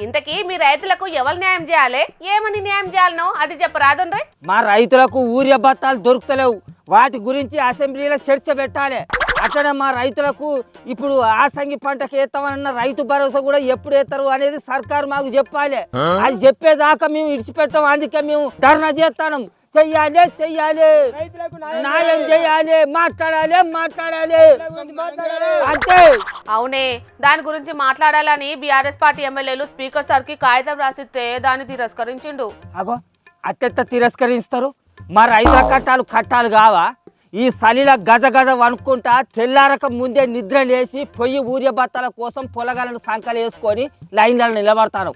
ఇంతకీ మీ రైతులకు ఎవరు న్యాయం చేయాలి, ఏమని న్యాయం చేయాలనో అది చెప్పరాదుండ్రి. మా రైతులకు ఊరియా బత్తాలు దొరుకుతలేవు, వాటి గురించి అసెంబ్లీలో చర్చ పెట్టాలి. అట్లనే మా రైతులకు ఇప్పుడు ఆసంగి పంటకి వేస్తామన్న రైతు భరోసా కూడా ఎప్పుడు వేస్తారు అనేది సర్కారు మాకు చెప్పాలి. అది చెప్పేదాకా మేము ఇడిచిపెట్టాం. అందుకే మేము ధర్నా చేస్తాం. చెయ్యాలి చెయ్యాలి, న్యాయం చేయాలి, మాట్లాడాలి మాట్లాడాలి అంతే. అవునే, దాని గురించి మాట్లాడాలని బీఆర్ఎస్ పార్టీ ఎమ్మెల్యేలు స్పీకర్ సార్ కి కాగితం రాసిస్తే దాన్ని తిరస్కరించిండు. అగో అట్టెత్త తిరస్కరిస్తారు. మా రైతుల కట్టాలు కావా? ఈ చలిల గజ గజ వనుక్కుంటా తెల్లారక ముందే నిద్ర లేచి పొయ్యి ఊరియా బత్తాల కోసం పొలగాలను సంకలు వేసుకొని లైన్లలో నిలబడతాను.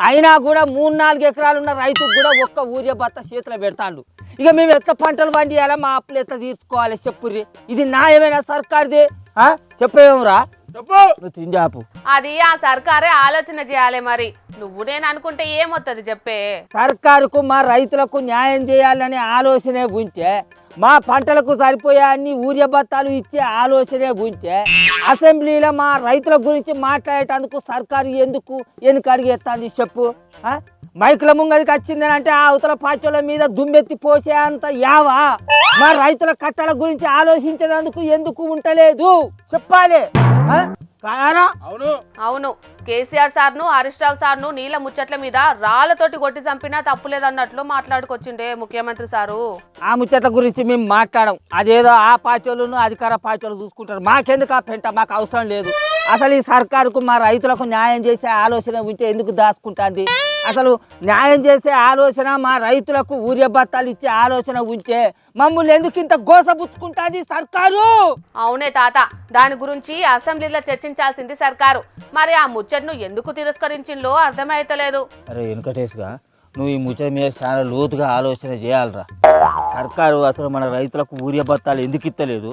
అయినా కూడా 3-4 ఎకరాలున్న రైతుకు కూడా ఒక్క ఊరియా బత్త చేతిలో పెడతాడు. ఇక మేము ఎట్లా పంటలు పండియాలా, మా అప్పులు ఎట్లా తీర్చుకోవాలి చెప్పుర్రి. ఇది న్యాయమైన సర్కార్ది? చెప్పేమరా నువ్వు తింజాపు. అది ఆ సర్కారే ఆలోచన చేయాలి. మరి నువ్వు నేను అనుకుంటే ఏమొత్తది చెప్పే. సర్కారుకు మా రైతులకు న్యాయం చేయాలనే ఆలోచనే ఉంటే, మా పంటలకు సరిపోయే అన్ని ఊరియా బత్తాలు ఇచ్చే ఆలోచనే ఉంటే, అసెంబ్లీలో మా రైతుల గురించి మాట్లాడేటందుకు సర్కారు ఎందుకు వెనుకడిగేస్తుంది చెప్పు? మైకుల ముంగదికి వచ్చిందని అంటే ఆ అవతల పార్టీల మీద దుమ్మెత్తి పోసే అంత యావా మా రైతుల కట్టాల గురించి ఆలోచించేందుకు ఎందుకు ఉంటలేదు చెప్పాలి. అవును, కేసీఆర్ సార్ను హరీష్ రావు సార్ను నీళ్ళ ముచ్చట్ల మీద రాళ్లతోటి కొట్టి చంపినా తప్పులేదన్నట్లు మాట్లాడుకొచ్చిండే ముఖ్యమంత్రి సారు. ఆ ముచ్చట్ల గురించి మేము మాట్లాడం. అదేదో ఆ పార్టీలను అధికార పార్టీలు చూసుకుంటారు. మాకెందుకు ఆ పెంట? మాకు అవసరం లేదు. అసలు ఈ సర్కారుకు మా రైతులకు న్యాయం చేసే ఆలోచన ఉంటే ఎందుకు దాచుకుంటుంది? అసలు న్యాయం చేసే ఆలోచన, మా రైతులకు ఊరియా బత్తాలు ఇచ్చే ఆలోచన ఉంటే మమ్మల్ని ఎందుకు ఇంత గోసపుచ్చుకుంటుంది సర్కారు? అవునే తాత, దాని గురించి అసెంబ్లీలో చర్చించాల్సింది సర్కారు. మరి ఆ ముచ్చట్ను ఎందుకు తిరస్కరించిందో అర్థమైతలేదు. అరే వెంకటేష్గా, నువ్వు ఈ ముచ్చట మీద చాలా లోతుగా ఆలోచన చేయాలరా. సర్కారు అసలు మన రైతులకు ఊరియా బత్తాలు ఎందుకు ఇస్తలేదు,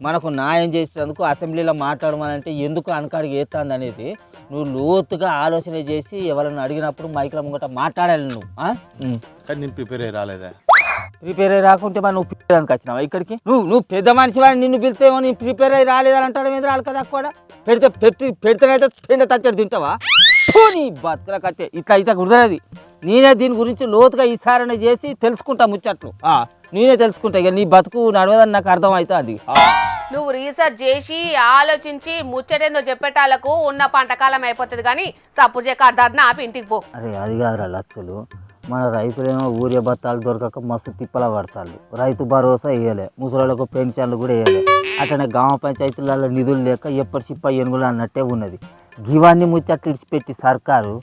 మనకు న్యాయం చేసేందుకు అసెంబ్లీలో మాట్లాడమనంటే ఎందుకు అనకాడికి వేస్తుంది అనేది నువ్వు లోతుగా ఆలోచన చేసి ఎవరైనా అడిగినప్పుడు మైకుల ముంగట మాట్లాడాలి నువ్వు. కానీ నేను ప్రిపేర్ అయ్యి రాలేదా? ప్రిపేర్ అయ్యి రాకుంటే మరి నువ్వు పిల్లడానికి వచ్చినావా ఇక్కడికి? నువ్వు పెద్ద మనిషి వాడిని, నిన్ను పిలిస్తేమో నేను ప్రిపేర్ అయ్యి రాలేదని అంటాడు మీద రాలి కదా కూడా. పెడితేనైతే పెండ తచ్చడి తింటావా? నీ బతుకుల కట్టే ఇట్లా అయితే కుదరది. నేనే దీని గురించి లోతుగా విచారణ చేసి తెలుసుకుంటా ముచ్చట్లు. నేనే తెలుసుకుంటా. ఇక నీ బతుకు నడవదని నాకు అర్థం అవుతుంది. నువ్వు రీసెర్చ్ చేసి ఆలోచించి ముచ్చటేందో చెప్పేటాలకు ఉన్న పంటకాలం అయిపోతుంది. కానీ సపోజ్ ధర్నా ఆపి ఇంటికి పో. అరే అది కాదురా లక్షలు, మన రైతులేమో ఊరియా బత్తాలు దొరకక మస్తు తిప్పల పడతారు. రైతు భరోసా వేయలే, ముసలోళ్ళకు పెన్షన్లు కూడా వేయలే. అట్లనే గ్రామ పంచాయతీలలో నిధులు లేక ఎప్పటి చిప్ప ఎనుగులు అన్నట్టే ఉన్నది. ఇవన్నీ ముచ్చట్లు ఇడిచిపెట్టి సర్కారు